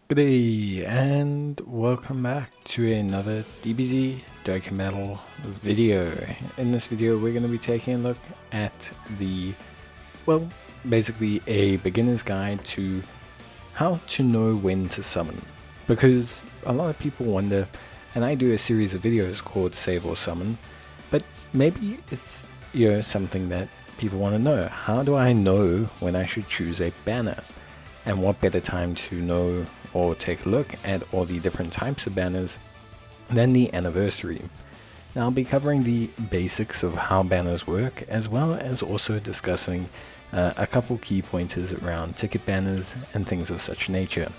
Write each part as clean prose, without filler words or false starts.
Good day and welcome back to another DBZ Dokkan video. In this video we're going to be taking a look at basically a beginner's guide to how to know when to summon. Because a lot of people wonder, and I do a series of videos called Save or Summon, but maybe it's something that people want to know. How do I know when I should choose a banner? And what better time to know or take a look at all the different types of banners than the anniversary. Now I'll be covering the basics of how banners work, as well as also discussing a couple key pointers around ticket banners and things of such nature.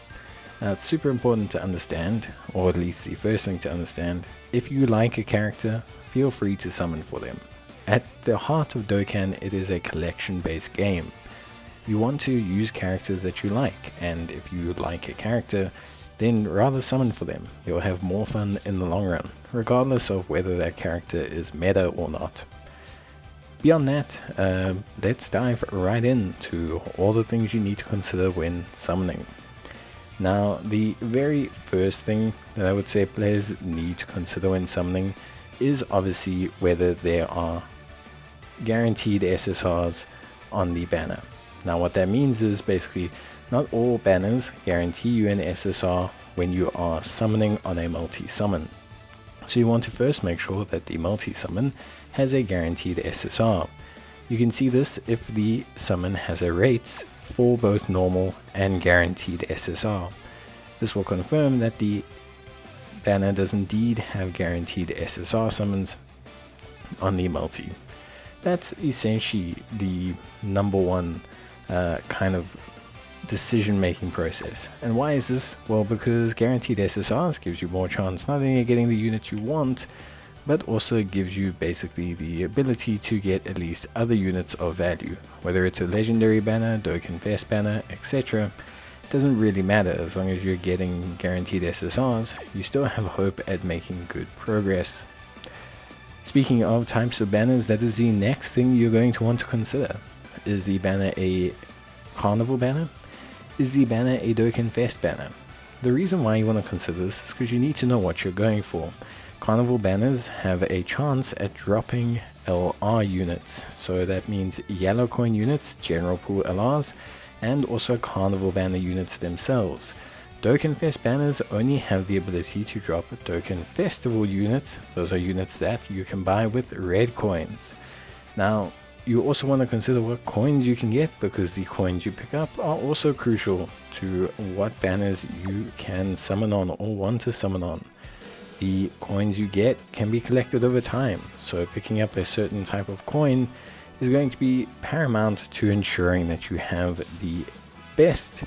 Now it's super important to understand, or at least the first thing to understand, if you like a character, feel free to summon for them. At the heart of Dokkan, it is a collection based game. You want to use characters that you like, and if you like a character, then rather summon for them. You'll have more fun in the long run, regardless of whether that character is meta or not. Beyond that, let's dive right into all the things you need to consider when summoning. Now, the very first thing that I would say players need to consider when summoning is obviously whether there are guaranteed SSRs on the banner. Now what that means is basically not all banners guarantee you an SSR when you are summoning on a multi-summon. So you want to first make sure that the multi-summon has a guaranteed SSR. You can see this if the summon has a rates for both normal and guaranteed SSR. This will confirm that the banner does indeed have guaranteed SSR summons on the multi. That's essentially the number one kind of decision making process. And why is this? Well, because guaranteed SSRs gives you more chance not only of getting the units you want, but also gives you basically the ability to get at least other units of value. Whether it's a legendary banner, dokkanfest banner, etc. Doesn't really matter. As long as you're getting guaranteed SSRs, you still have hope at making good progress. Speaking of types of banners, that is the next thing you're going to want to consider. Is the banner a carnival banner? Is the banner a dokkanfest banner? The reason why you want to consider this is because you need to know what you're going for. Carnival banners have a chance at dropping LR units, so that means yellow coin units, general pool LRs, and also carnival banner units themselves. Dokkanfest banners only have the ability to drop Dokkan Festival units. Those are units that you can buy with red coins. Now, you also want to consider what coins you can get, because the coins you pick up are also crucial to what banners you can summon on or want to summon on. The coins you get can be collected over time, so picking up a certain type of coin is going to be paramount to ensuring that you have the best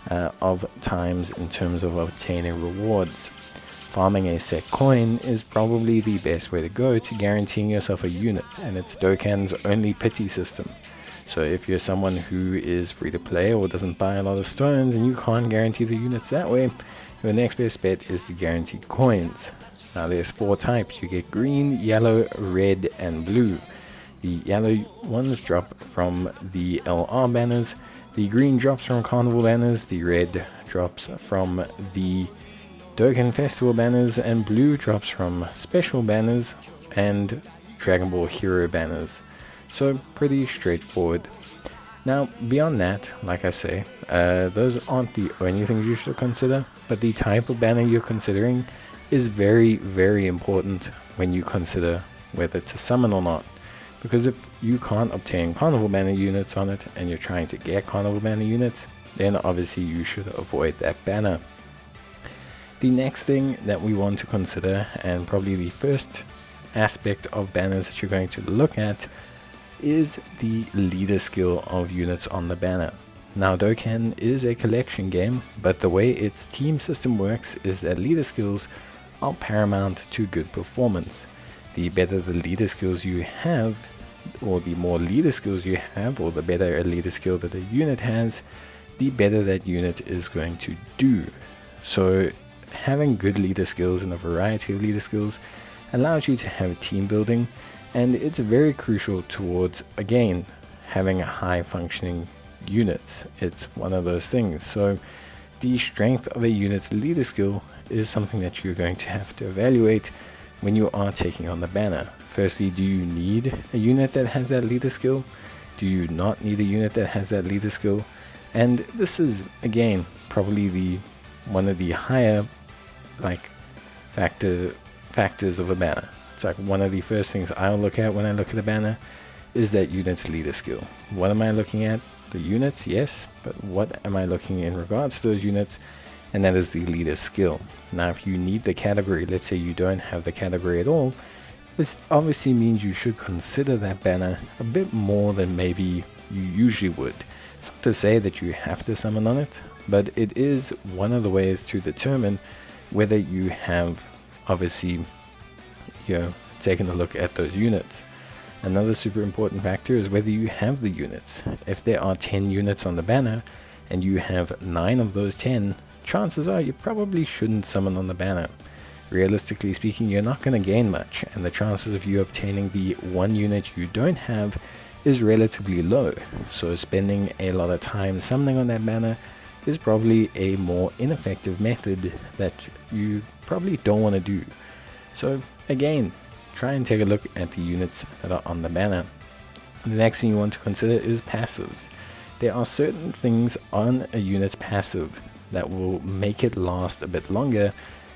of times in terms of obtaining rewards. Farming a set coin is probably the best way to go to guaranteeing yourself a unit, and it's Dokkan's only pity system. So if you're someone who is free to play or doesn't buy a lot of stones and you can't guarantee the units that way, your next best bet is the guaranteed coins. Now there's 4 types. You get green, yellow, red and blue. The yellow ones drop from the LR banners, the green drops from carnival banners, the red drops from the Dokkan Festival banners, and blue drops from special banners and Dragon Ball Hero banners. So pretty straightforward. Now beyond that, like I say, those aren't the only things you should consider, but the type of banner you're considering is very, very important when you consider whether to summon or not. Because if you can't obtain carnival banner units on it and you're trying to get carnival banner units, then obviously you should avoid that banner. The next thing that we want to consider, and probably the first aspect of banners that you're going to look at, is the leader skill of units on the banner. Now Dokkan is a collection game, but the way its team system works is that leader skills are paramount to good performance. The better the leader skills you have, or the more leader skills you have, or the better a leader skill that a unit has, the better that unit is going to do. So having good leader skills and a variety of leader skills allows you to have team building, and it's very crucial towards, again, having a high functioning units. It's one of those things. So the strength of a unit's leader skill is something that you're going to have to evaluate when you are taking on the banner. Firstly, do you need a unit that has that leader skill? Do you not need a unit that has that leader skill? And this is, again, probably one of the higher factors of a banner. It's like one of the first things I'll look at when I look at a banner is that unit's leader skill. What am I looking at? The units, yes, but what am I looking in regards to those units? And that is the leader skill. Now, if you need the category, let's say you don't have the category at all, this obviously means you should consider that banner a bit more than maybe you usually would. It's not to say that you have to summon on it, but it is one of the ways to determine whether you have obviously taken a look at those units. Another super important factor is whether you have the units. If there are 10 units on the banner and you have 9 of those 10, chances are you probably shouldn't summon on the banner. Realistically speaking, you're not going to gain much, and the chances of you obtaining the one unit you don't have is relatively low. So spending a lot of time summoning on that banner is probably a more ineffective method that you probably don't want to do. So again, try and take a look at the units that are on the banner. The next thing you want to consider is passives. There are certain things on a unit's passive that will make it last a bit longer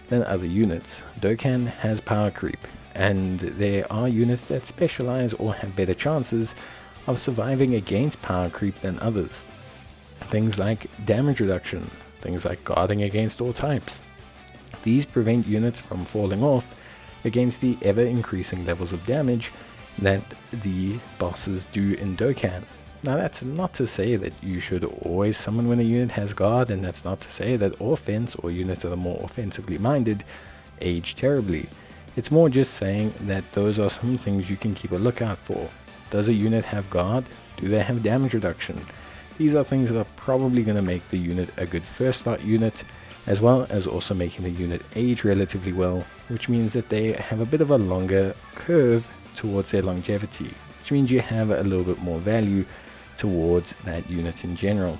than other units. Dokkan has power creep, and there are units that specialize or have better chances of surviving against power creep than others. Things like damage reduction, things like guarding against all types. These prevent units from falling off against the ever-increasing levels of damage that the bosses do in Dokkan. Now, that's not to say that you should always summon when a unit has guard, and that's not to say that offense or units that are more offensively minded age terribly. It's more just saying that those are some things you can keep a lookout for. Does a unit have guard? Do they have damage reduction? These are things that are probably going to make the unit a good first slot unit, as well as also making the unit age relatively well, which means that they have a bit of a longer curve towards their longevity, which means you have a little bit more value towards that unit in general.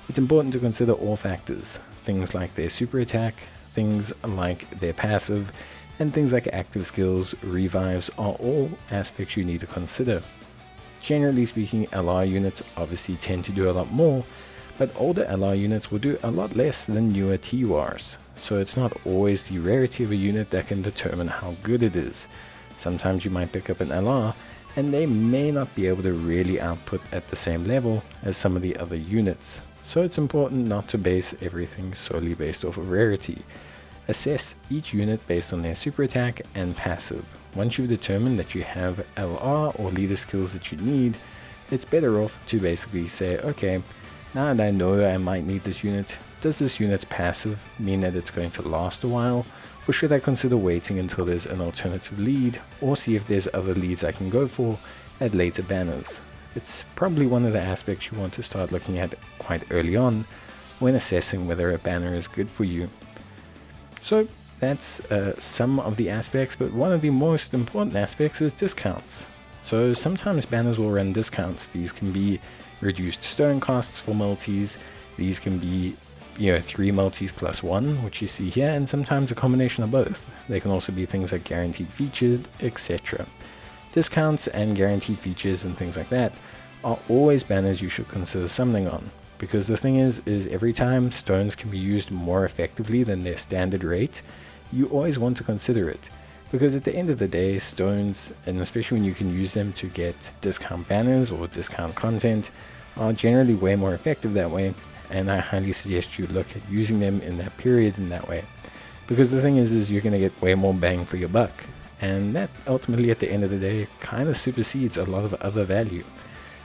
It's important to consider all factors, things like their super attack, things like their passive, and things like active skills, revives are all aspects you need to consider. Generally speaking, LR units obviously tend to do a lot more, but older LR units will do a lot less than newer TURs, so it's not always the rarity of a unit that can determine how good it is. Sometimes you might pick up an LR, and they may not be able to really output at the same level as some of the other units, so it's important not to base everything solely based off of rarity. Assess each unit based on their super attack and passive. Once you've determined that you have LR or leader skills that you need, it's better off to basically say, okay, now that I know I might need this unit, does this unit's passive mean that it's going to last a while, or should I consider waiting until there's an alternative lead, or see if there's other leads I can go for at later banners? It's probably one of the aspects you want to start looking at quite early on when assessing whether a banner is good for you. So that's some of the aspects, but one of the most important aspects is discounts. So sometimes banners will run discounts. These can be reduced stone costs for multis. These can be 3 multis plus 1, which you see here, and sometimes a combination of both. They can also be things like guaranteed features, etc. Discounts and guaranteed features and things like that are always banners you should consider summoning on, because the thing is every time stones can be used more effectively than their standard rate, you always want to consider it, because at the end of the day, stones, and especially when you can use them to get discount banners or discount content, are generally way more effective that way, and I highly suggest you look at using them in that period in that way, because the thing is you're going to get way more bang for your buck, and that ultimately at the end of the day kind of supersedes a lot of other value,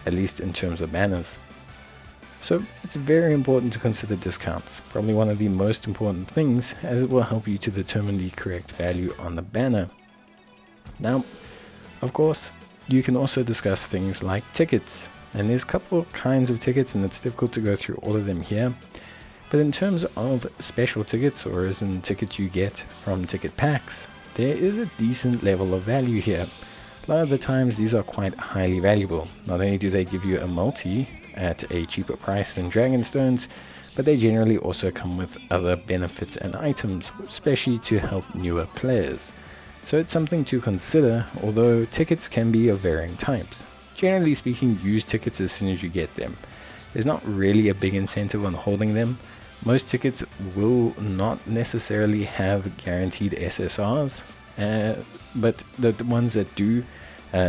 at least in terms of banners. So it's very important to consider discounts, probably one of the most important things, as it will help you to determine the correct value on the banner. Now, of course, you can also discuss things like tickets, and there's a couple kinds of tickets, and it's difficult to go through all of them here. But in terms of special tickets, or as in tickets you get from ticket packs, there is a decent level of value here. A lot of the times these are quite highly valuable. Not only do they give you a multi at a cheaper price than Dragonstones, but they generally also come with other benefits and items, especially to help newer players. So it's something to consider, although tickets can be of varying types. Generally speaking, use tickets as soon as you get them. There's not really a big incentive on holding them. Most tickets will not necessarily have guaranteed SSRs, but the ones that do,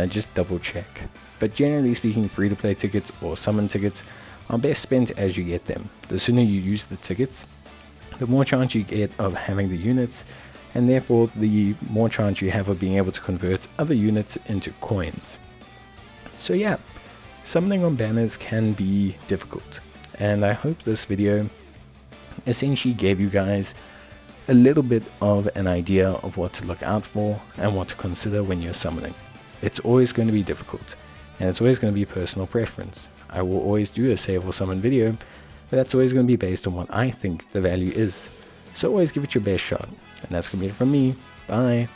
just double check. But generally speaking, free-to-play tickets or summon tickets are best spent as you get them. The sooner you use the tickets, the more chance you get of having the units, and therefore the more chance you have of being able to convert other units into coins. So yeah, summoning on banners can be difficult, and I hope this video essentially gave you guys a little bit of an idea of what to look out for and what to consider when you're summoning. It's always going to be difficult, and it's always going to be personal preference. I will always do a save or summon video, but that's always going to be based on what I think the value is. So always give it your best shot. And that's going to be it from me. Bye.